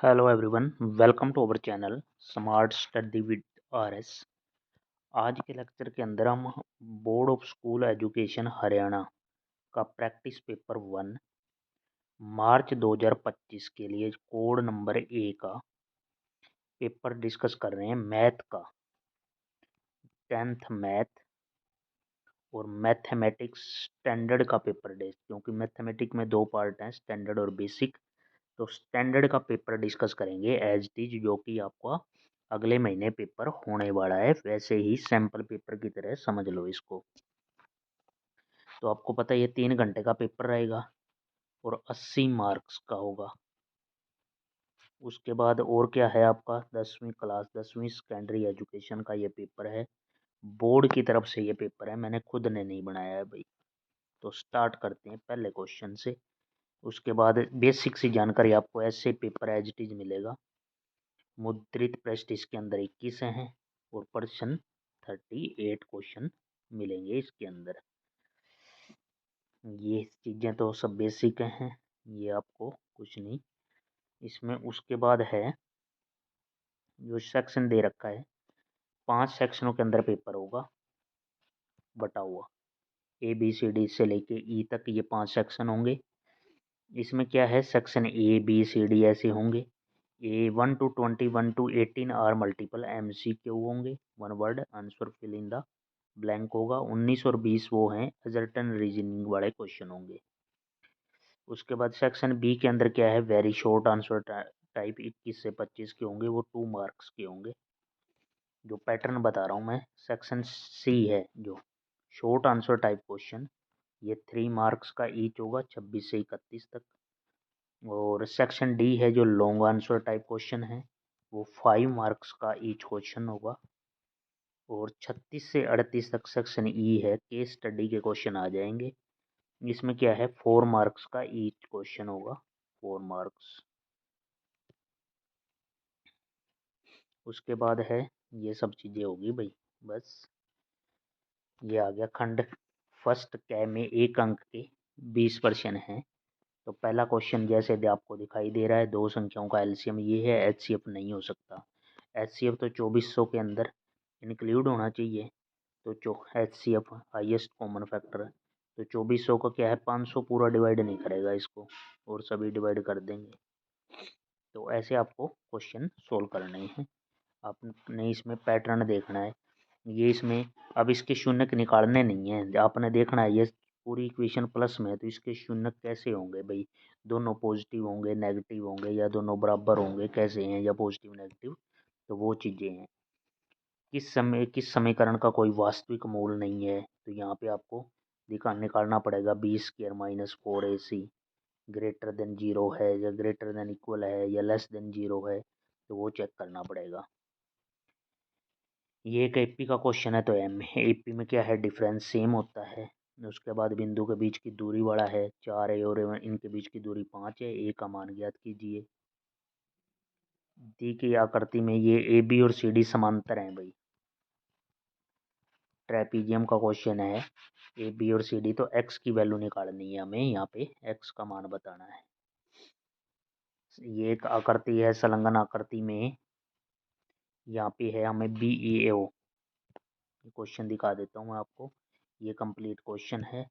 Hello everyone, welcome to our channel smart study with RS. आज के lecture के अंदर हम board of school education Haryana का प्रैक्टिस पेपर 1 मार्च 2025 के लिए कोड नंबर ए का पेपर डिस्कस कर रहे हैं। मैथ का 10th मैथ और मैथमेटिक्स स्टैंडर्ड का पेपर डे, क्योंकि मैथमेटिक्स में दो पार्ट हैं, स्टैंडर्ड और बेसिक। तो स्टैंडर्ड का पेपर डिस्कस करेंगे एज इट इज, जो कि आपका अगले महीने पेपर होने वाला है। वैसे ही सैंपल पेपर की तरह समझ लो इसको। तो आपको पता है ये 3 घंटे का पेपर रहेगा और 80 मार्क्स का होगा। उसके बाद और क्या है, आपका 10वीं क्लास 10वीं सेकेंडरी एजुकेशन का ये पेपर है। बोर्ड की तरफ से ये पेपर है, मैंने खुद ने नहीं बनाया है भाई। तो स्टार्ट करते हैं पहले क्वेश्चन से। उसके बाद बेसिक सी जानकारी आपको ऐसे पेपर एज इट इज मिलेगा। मुद्रित पृष्ठ इसके अंदर 21 हैं और प्रश्न 38 क्वेश्चन मिलेंगे इसके अंदर। ये चीज़ें तो सब बेसिक हैं, ये आपको कुछ नहीं इसमें। उसके बाद है जो सेक्शन दे रखा है, 5 सेक्शनों के अंदर पेपर होगा बटा हुआ। ABCD से लेके ई तक ये 5 सेक्शन होंगे। इसमें क्या है, सेक्शन ABCD ऐसे होंगे। A1 to 20 1 to 18 are multiple MCQ होंगे। 1 word answer fill in the blank होगा। 19 और 20 वो हैं असर्टेन रीजनिंग वाले क्वेश्चन होंगे। उसके बाद सेक्शन बी के अंदर क्या है, वेरी शॉर्ट आंसर टाइप 21 से 25 के होंगे, वो 2 मार्क्स के होंगे। जो पैटर्न बता रहा हूँ मैं, सेक्शन सी है जो शॉर्ट आंसर टाइप क्वेश्चन, ये 3 मार्क्स का ईच होगा 26 से 31 तक। और सेक्शन डी है जो लॉन्ग आंसर टाइप क्वेश्चन है, वो 5 मार्क्स का ईच क्वेश्चन होगा। और 36 से 38 तक सेक्शन ई है, केस स्टडी के क्वेश्चन आ जाएंगे। इसमें क्या है, 4 मार्क्स का ईच क्वेश्चन होगा, 4 मार्क्स। उसके बाद है ये सब चीज़ें होगी भाई। बस ये आ गया खंड फर्स्ट कै में 1 अंक के 20 प्रश्न हैं। तो पहला क्वेश्चन जैसे आपको दिखाई दे रहा है, दो संख्याओं का एलसीएम ये है, एचसीएफ नहीं हो सकता। एचसीएफ तो 2400 के अंदर इंक्लूड होना चाहिए। तो एचसीएफ हाईएस्ट कॉमन फैक्टर है। तो 2400 का क्या है, 500 पूरा डिवाइड नहीं करेगा इसको और सभी डिवाइड कर देंगे। तो ऐसे आपको क्वेश्चन सोल्व करने हैं। आपने इसमें पैटर्न देखना है। ये इसमें अब इसके शून्यक निकालने नहीं है, आपने देखना है ये पूरी इक्वेशन प्लस में है, तो इसके शून्यक कैसे होंगे भाई। दोनों पॉजिटिव होंगे, नेगेटिव होंगे, या दोनों बराबर होंगे, कैसे हैं, या पॉजिटिव नेगेटिव। तो वो चीज़ें हैं। किस समीकरण का कोई वास्तविक मूल नहीं है, तो यहाँ पे आपको निकालना पड़ेगा। B² - 4AC ग्रेटर देन 0 है, या ग्रेटर देन इक्वल है, या लेस देन 0 है, तो वो चेक करना पड़ेगा। ये एक एपी का क्वेश्चन है, तो एम एपी में क्या है, डिफरेंस सेम होता है। उसके बाद बिंदु के बीच की दूरी बड़ा है 4 है और इनके बीच की दूरी 5 है। ए का मान ज्ञात कीजिए। दी की आकृति में ये ए बी और सी डी समांतर हैं भाई। ट्रेपीजियम का क्वेश्चन है, ए बी और सी डी, तो एक्स की वैल्यू निकालनी है हमें, यहाँ पे एक्स का मान बताना है। ये एक आकृति है संलग्न आकृति में, यहाँ पे है हमें बी ई ओ। क्वेश्चन दिखा देता हूँ मैं आपको, ये कंप्लीट क्वेश्चन है।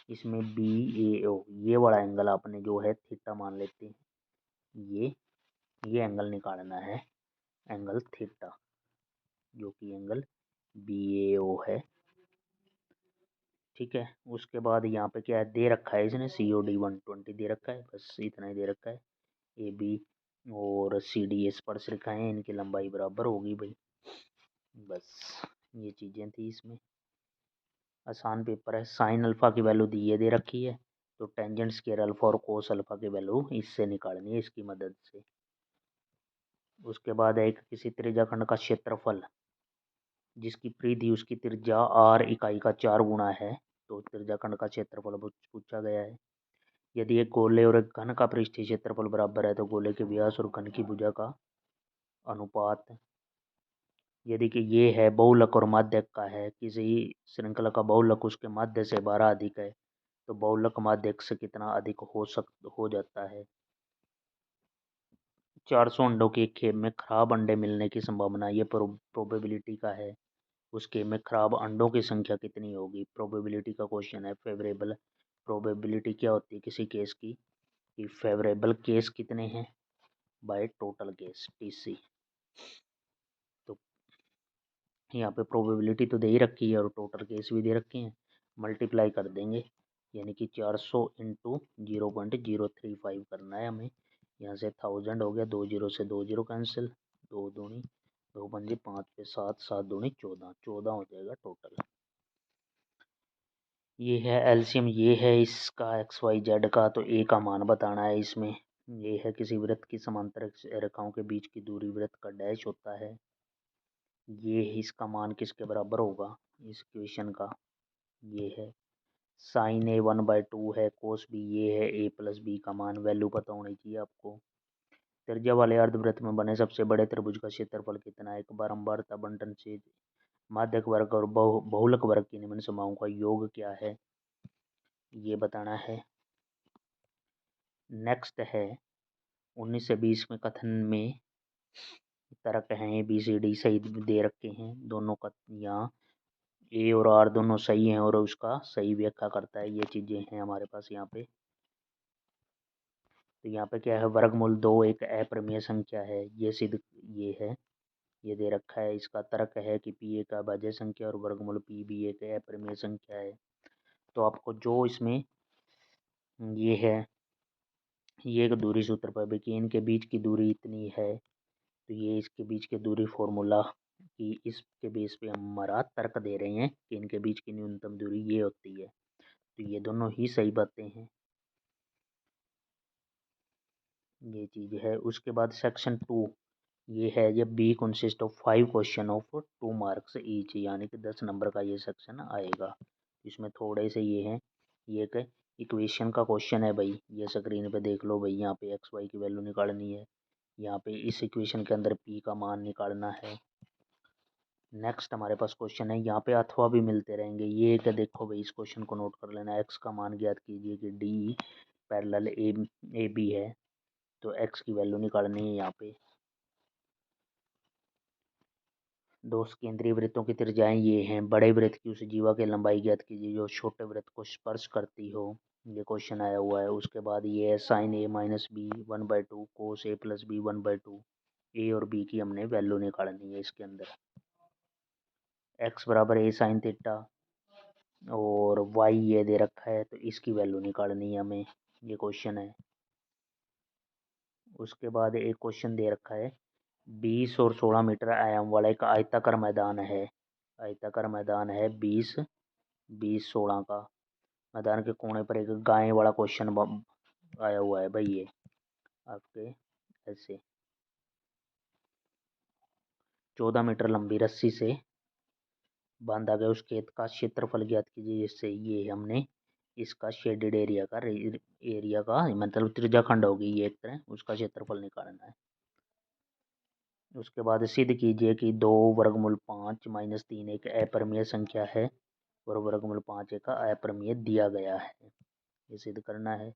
इसमें बी ए ओ, ये बड़ा एंगल आपने जो है थीटा मान लेते हैं। ये एंगल निकालना है, एंगल थीटा, जो कि एंगल बी ए ओ है। ठीक है। उसके बाद यहाँ पे क्या है, दे रखा है इसने COD 120 दे रखा है, बस इतना ही दे रखा है। ए बी और सी डी स्पर्श रेखाएं हैं, इनकी लंबाई बराबर होगी भाई। बस ये चीज़ें थी इसमें। आसान पेपर है। साइन अल्फा की वैल्यू दी है, दे रखी है, तो टेंजेंट स्क्वायर अल्फा और कोस अल्फा की वैल्यू इससे निकालनी है, इसकी मदद से। उसके बाद एक किसी त्रिज्याखंड का क्षेत्रफल जिसकी परिधि उसकी त्रिज्या r इकाई का 4 गुना है, तो त्रिज्याखंड का क्षेत्रफल पूछा गया है। यदि एक गोले और एक घन का पृष्ठीय क्षेत्रफल बराबर है, तो गोले के व्यास और घन की भुजा का अनुपात। यदि कि ये है बहुलक और माध्यक का है, किसी श्रृंखला का बहुलक उसके माध्य से 12 अधिक है, तो बहुलक माध्यक से कितना अधिक हो जाता है। 400 अंडों के एक खेप में खराब अंडे मिलने की संभावना ये प्रोबेबिलिटी का है। उस खेप में खराब अंडों की संख्या कितनी होगी? प्रोबेबिलिटी का क्वेश्चन है। फेवरेबल प्रोबेबिलिटी क्या होती है किसी केस की, कि फेवरेबल केस कितने हैं बाय टोटल केस TC। तो यहाँ पे प्रोबेबिलिटी तो दे ही रखी है और टोटल केस भी दे रखे हैं, मल्टीप्लाई कर देंगे, यानी कि 400 इंटू 0.035 करना है हमें। यहाँ से 1000 हो गया, 2 जीरो से 2 जीरो कैंसिल, 2 दूनी 2 पंजे 5 पे 7, 7 दूनी 14, 14 हो जाएगा टोटल। ये है एलसीएम, ये है इसका XYZ का। तो ए का मान बताना है इसमें। ये है किसी वृत्त की समांतर रेखाओं के बीच की दूरी वृत्त का डैश होता है। ये इसका मान किसके बराबर होगा इस इक्वेशन का, ये है साइन A 1/2 है, कोस B ये है, A प्लस बी का मान वैल्यू पता होनी चाहिए आपको। त्रिज्या वाले अर्धवृत्त में बने सबसे बड़े त्रिभुज का क्षेत्रफल कितना है? एक बारंबारता बंटन से माध्यक वर्ग और बहुलक वर्ग की निम्न सीमाओं का योग क्या है, ये बताना है। नेक्स्ट है 19 से 20 में कथन में तर्क हैं ABCD सही दे रखे हैं दोनों का। यहाँ A और R दोनों सही हैं और उसका सही व्याख्या करता है, ये चीजें हैं हमारे पास यहाँ पे। तो यहाँ पे क्या है, वर्गमूल 2 एक अप्रमेय संख्या है, ये सिद्ध ये है, ये दे रखा है। इसका तर्क है कि P एक अभाज्य संख्या और वर्गमूल P भी एक अप्रमेय संख्या है। तो आपको जो इसमें ये है, ये एक दूरी सूत्र पर कि इनके बीच की दूरी इतनी है, तो ये इसके बीच की दूरी फॉर्मूला कि इसके बेस पे हम हमारा तर्क दे रहे हैं कि इनके बीच की न्यूनतम दूरी ये होती है। तो ये दोनों ही सही बातें हैं, ये चीज है। उसके बाद सेक्शन 2 ये है, ये B consist of 5 question of 2 marks each, यानी कि 10 नंबर का ये सेक्शन आएगा। इसमें थोड़े से ये हैं, ये एक इक्वेशन का क्वेश्चन है भाई, ये स्क्रीन पे देख लो भाई। यहाँ पे एक्स वाई की वैल्यू निकालनी है, यहाँ पे इस इक्वेशन के अंदर पी का मान निकालना है। नेक्स्ट हमारे पास क्वेश्चन है, यहाँ पे अथवा भी मिलते रहेंगे। ये एक देखो भाई, इस क्वेश्चन को नोट कर लेना। एक्स का मान ज्ञात कीजिए कि डी पैरेलल ए बी है, तो एक्स की वैल्यू निकालनी है यहाँ पे। दो केंद्रीय वृत्तों की त्रिज्याएं ये हैं। बड़े वृत्त की उस जीवा की लंबाई ज्ञात कीजिए जो छोटे वृत्त को स्पर्श करती हो, ये क्वेश्चन आया हुआ है। उसके बाद ये है sine A minus B 1/2 cos A plus B 1/2। A और बी की हमने वैल्यू निकालनी है इसके अंदर। एक्स बराबर A साइन थीटा और वाई ये दे रखा है, तो इसकी वैल्यू निकालनी है हमें, ये क्वेश्चन है। उसके बाद एक क्वेश्चन दे रखा है, 20 और 16 मीटर आयाम वाला एक आयताकार मैदान है। आयताकार मैदान है 20 20 16 का। मैदान के कोने पर एक गाय वाला क्वेश्चन आया हुआ है भाई, ये आपके ऐसे 14 मीटर लंबी रस्सी से बांधा गया उस खेत का क्षेत्रफल ज्ञात कीजिए, जिससे ये हमने इसका शेडेड एरिया का मतलब त्रिज्याखंड होगी ये एक तरह, उसका क्षेत्रफल निकालना है। उसके बाद सिद्ध कीजिए कि 2 वर्गमूल 5 माइनस 3 एक अपरिमेय संख्या है और वर्गमूल 5 एक अपरिमेय दिया गया है, ये सिद्ध करना है।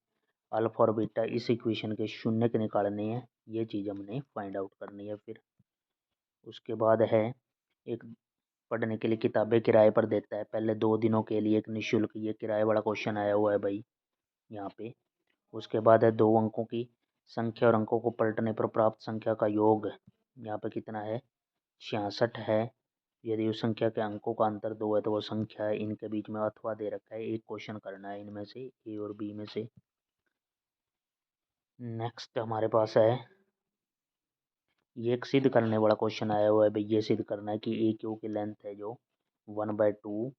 अल्फा और बीटा इस इक्वेशन के शून्य के निकालने हैं, ये चीज़ हमने फाइंड आउट करनी है फिर। उसके बाद है, एक पढ़ने के लिए किताबें किराए पर देता है पहले 2 दिनों के लिए एक निःशुल्क, ये किराए वाला क्वेश्चन आया हुआ है भाई यहाँ पे। उसके बाद है 2 अंकों की संख्या और अंकों को पलटने पर प्राप्त संख्या का योग, यहाँ पे कितना है 66 है। यदि उस संख्या के अंकों का अंतर 2 है तो वो संख्या है। इनके बीच में अथवा दे रखा है, एक क्वेश्चन करना है इनमें से ए और बी में से। नेक्स्ट हमारे पास है, ये एक सिद्ध करने वाला क्वेश्चन आया हुआ है भाई, ये सिद्ध करना है कि ए क्यू की लेंथ है जो 1/2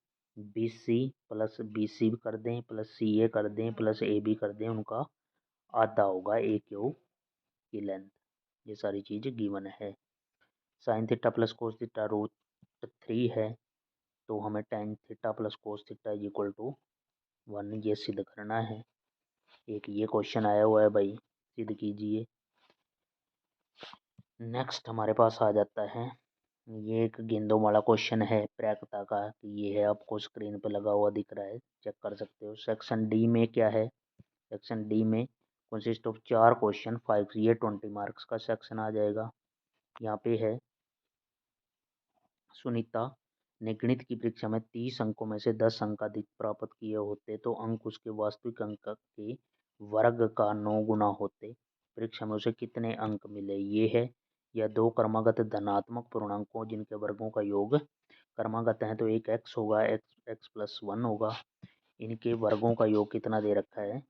BC प्लस BC कर दें प्लस CA कर दें प्लस AB कर दें, उनका आधा होगा ए क्यू की लेंथ। ये सारी चीज़ गिवन है। Sine theta plus cos theta √3 है, तो हमें tan theta plus cos theta is equal to 1 ये सिद्ध करना है। एक ये क्वेश्चन आया हुआ है भाई, सिद्ध कीजिए। नेक्स्ट हमारे पास आ जाता है, ये एक गेंदों वाला क्वेश्चन है प्रायिकता का, ये है आपको स्क्रीन पे लगा हुआ दिख रहा है, चेक कर सकते हो। सेक्शन डी में क्या है, सेक्शन डी में कंसिस्ट ऑफ 4 क्वेश्चन 5, ये 20 मार्क्स का सेक्शन आ जाएगा। यहाँ पे है सुनीता ने गणित की परीक्षा में 30 अंकों में से 10 अंक अधिक प्राप्त किए होते तो अंक उसके वास्तविक अंक के वर्ग का 9 गुना होते। परीक्षा में उसे कितने अंक मिले? ये है या दो क्रमागत धनात्मक पूर्णांकों जिनके वर्गों का योग क्रमागत है तो एक x होगा, x प्लस 1 होगा। इनके वर्गों का योग कितना दे रखा है?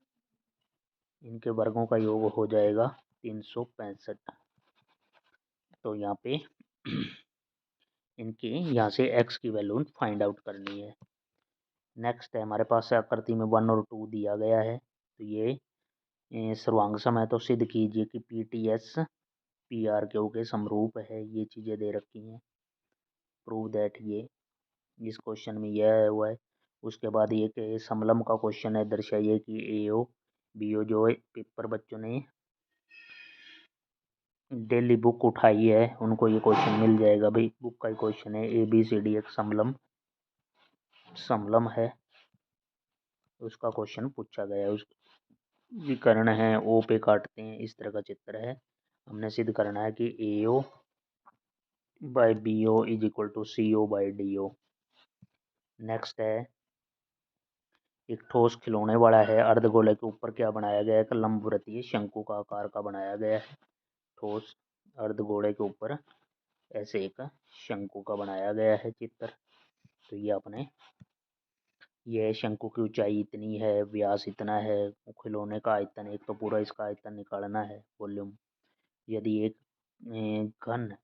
इनके वर्गों का योग हो जाएगा 365। तो यहाँ पे इनके यहाँ से x की वैल्यू फाइंड आउट करनी है। नेक्स्ट है हमारे पास आकृति में 1 और 2 दिया गया है। तो ये सर्वांग है तो सिद्ध कीजिए कि PTS PRQ के समरूप है। ये चीज़ें दे रखी हैं। प्रूव दैट ये इस क्वेश्चन में यह आया हुआ है। उसके बाद ये कि समलम का क्वेश्चन है, दर्शाइए कि AO BO जो पेपर बच्चों ने डेली बुक उठाई है उनको ये क्वेश्चन मिल जाएगा। भाई बुक का ही क्वेश्चन है, ABCD एक समलम है, उसका क्वेश्चन पूछा गया है। उस विकर्ण है ओ पे काटते हैं, इस तरह का चित्र है। हमने सिद्ध करना है कि AO by BO is equal to CO by DO। Next है एक ठोस खिलौने वाला है, अर्धगोले के ऊपर क्या बनाया गया है? एक लंबवृत्तीय शंकु का आकार का बनाया गया है। ठोस अर्धगोले के ऊपर ऐसे एक शंकु का बनाया गया है चित्र। तो ये अपने यह शंकु की ऊंचाई इतनी है, व्यास इतना है, खिलौने का आयतन, एक तो पूरा इसका आयतन निकालना है वॉल्यूम। यदि एक घन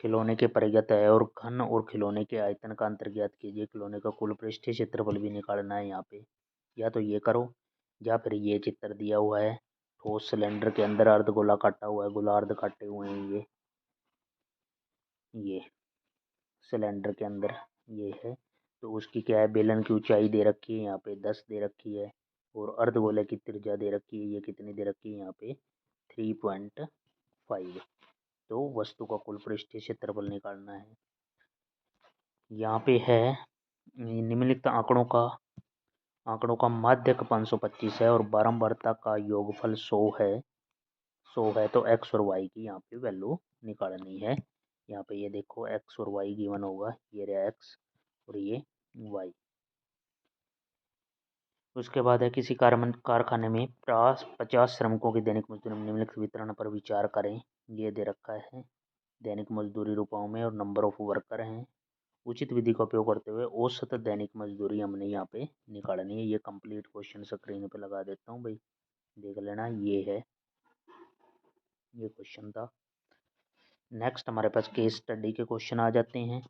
खिलौने के परिगत है और घन और खिलौने के आयतन का अंतर ज्ञात कीजिए। खिलौने का कुल पृष्ठीय क्षेत्रफल भी निकालना है यहाँ पे। या तो ये करो या फिर ये चित्र दिया हुआ है, ठोस सिलेंडर के अंदर अर्धगोला काटा हुआ है, गोलार्ध काटे हुए हैं। ये सिलेंडर के अंदर ये है। तो उसकी क्या है, बेलन की ऊंचाई दे रखी है यहाँ पे 10 दे रखी है और अर्धगोले की त्रिज्या दे रखी है, ये कितनी दे रखी है यहाँ पे 3.5। तो वस्तु का कुल पृष्ठीय क्षेत्रफल निकालना है। यहाँ पे है निम्नलिखित आंकड़ों का माध्यक 525 है और बारंबारता का योगफल 100 है। 100 है तो x और y की यहाँ पे वैल्यू निकालनी है। यहाँ पे ये देखो x और y गिवन होगा, ये रहा x और ये y। उसके बाद है किसी कारखाने में 50 श्रमिकों की दैनिक मजदूरी निम्नलिखित वितरण पर विचार करें। ये दे रखा है दैनिक मजदूरी रुपयों में और नंबर ऑफ वर्कर हैं। उचित विधि का उपयोग करते हुए औसत दैनिक मजदूरी हमने यहाँ पे निकालनी है। ये कंप्लीट क्वेश्चन स्क्रीन पे लगा देता हूँ भाई, देख लेना। ये है, ये क्वेश्चन था। नेक्स्ट हमारे पास केस स्टडी के क्वेश्चन आ जाते हैं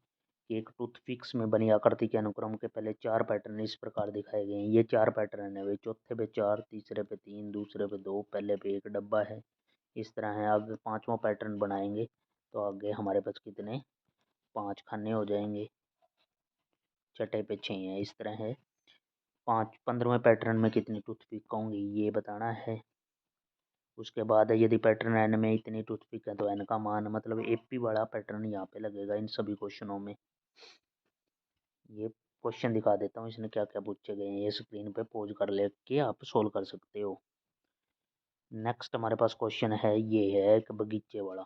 कि एक टूथपिक्स में बनी आकृति के अनुक्रम के पहले 4 पैटर्न इस प्रकार दिखाए गए हैं। ये 4 पैटर्न है भाई, चौथे पे 4, तीसरे पे 3, दूसरे पे 2, पहले पे एक डब्बा है। इस तरह है। आगे 5वां पैटर्न बनाएंगे तो आगे हमारे पास कितने 5 खाने हो जाएंगे, छठे पे 6 है। इस तरह है। 15वें पैटर्न में कितनी टूथपिक होंगी ये बताना है। उसके बाद यदि पैटर्न एन में इतनी टूथपिक है तो एन का मान, मतलब एपी वाला पैटर्न यहाँ पे लगेगा इन सभी क्वेश्चनों में। ये क्वेश्चन दिखा देता हूँ इसने क्या क्या पूछे गए हैं, ये स्क्रीन पे पॉज कर लेके आप सोल्व कर सकते हो। नेक्स्ट हमारे पास क्वेश्चन है, ये है एक बगीचे वाला।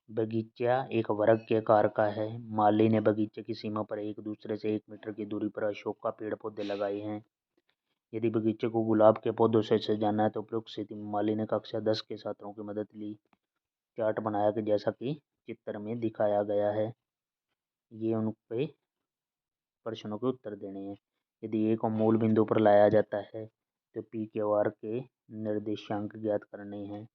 बगीचा एक वर्ग के आकार का है। माली ने बगीचे की सीमा पर एक दूसरे से 1 मीटर की दूरी पर अशोक का पेड़ पौधे लगाए हैं। यदि बगीचे को गुलाब के पौधों से सजाना है तो उपरोक्त स्थिति में माली ने कक्षा 10 के छात्रों की मदद ली। चार्ट बनाया कि जैसा कि चित्र में दिखाया गया है। ये उन पे प्रश्नों के उत्तर देने हैं। यदि ए को मूल बिंदु पर लाया जाता है तो पी क्यू आर के निर्देशांक ज्ञात करने हैं।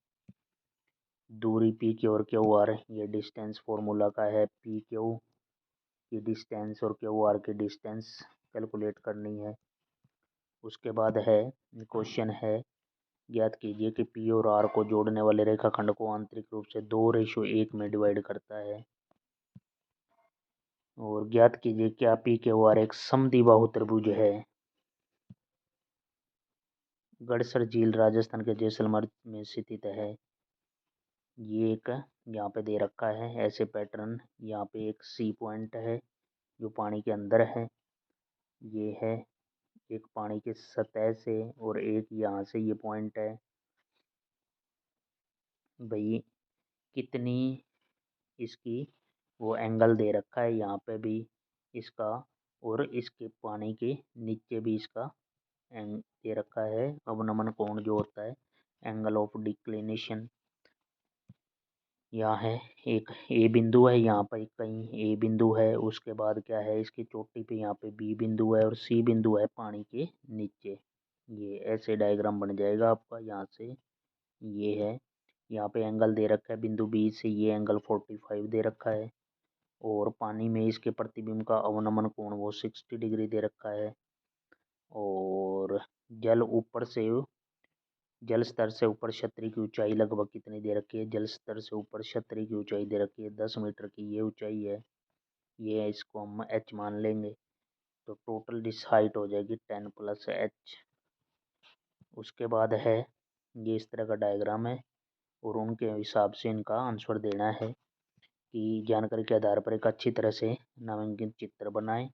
दूरी पी क्यू और क्यू आर, ये डिस्टेंस फॉर्मूला का है। पी क्यू की डिस्टेंस और क्यू आर की डिस्टेंस कैलकुलेट करनी है। उसके बाद है क्वेश्चन है, ज्ञात कीजिए कि पी और आर को जोड़ने वाले रेखाखंड को आंतरिक रूप से 2:1 में डिवाइड करता है। और ज्ञात कीजिए क्या पी क्यू आर एक समद्विबाहु त्रिभुज है। गड़सर झील राजस्थान के जैसलमेर में स्थित है। ये एक यहाँ पे दे रखा है ऐसे पैटर्न। यहाँ पे एक सी पॉइंट है जो पानी के अंदर है। ये है एक पानी की सतह से और एक यहाँ से ये पॉइंट है। भाई कितनी इसकी वो एंगल दे रखा है, यहाँ पे भी इसका और इसके पानी के नीचे भी इसका दे रखा है अवनमन कोण जो होता है, एंगल ऑफ डिक्लिनेशन। यहाँ है एक ए बिंदु है, यहाँ पर कहीं ए बिंदु है, उसके बाद क्या है इसकी चोटी पे यहाँ पे बी बिंदु है और सी बिंदु है पानी के नीचे। ये ऐसे डायग्राम बन जाएगा आपका। यहाँ से ये है, यहाँ पे एंगल दे रखा है बिंदु बी से, ये एंगल 45 दे रखा है और पानी में इसके प्रतिबिंब का अवनमन कोण वो 60 डिग्री दे रखा है। और जल ऊपर से जल स्तर से ऊपर छतरी की ऊंचाई लगभग कितनी दे रखी है, जल स्तर से ऊपर छतरी की ऊंचाई दे रखी है 10 मीटर की ये ऊंचाई है। ये इसको हम h मान लेंगे, तो टोटल डिस हाइट हो जाएगी 10 + h। उसके बाद है ये इस तरह का डायग्राम है और उनके हिसाब से इनका आंसर देना है कि जानकारी के आधार पर एक अच्छी तरह से नामांकित चित्र बनाएं।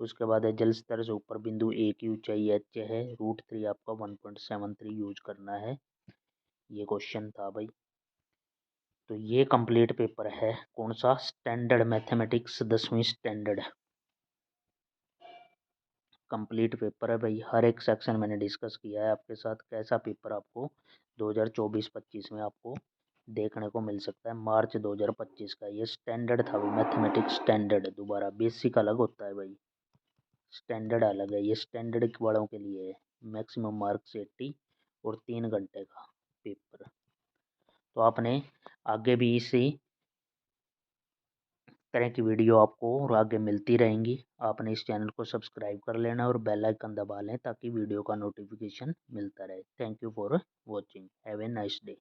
उसके बाद है जल स्तर से ऊपर बिंदु ए की ऊंचाई h है, √3 आपका 1.73 यूज करना है। ये क्वेश्चन था भाई। तो ये कंप्लीट पेपर है, कौन सा, स्टैंडर्ड मैथमेटिक्स 10वीं स्टैंडर्ड कंप्लीट पेपर है भाई। हर एक सेक्शन मैंने डिस्कस किया है आपके साथ। कैसा पेपर आपको 2024-25 में आपको देखने को मिल सकता है, मार्च 2025 का। ये स्टैंडर्ड था भाई, मैथमेटिक्स स्टैंडर्ड। दोबारा बेसिक अलग होता है भाई, स्टैंडर्ड अलग है। ये स्टैंडर्ड वालों के लिए है। मैक्सिमम मार्क्स 80 और 3 घंटे का पेपर। तो आपने आगे भी इसी तरह की वीडियो आपको और आगे मिलती रहेंगी। आपने इस चैनल को सब्सक्राइब कर लेना और बेल आइकन दबा लें ताकि वीडियो का नोटिफिकेशन मिलता रहे। Thank you for watching. Have a nice day.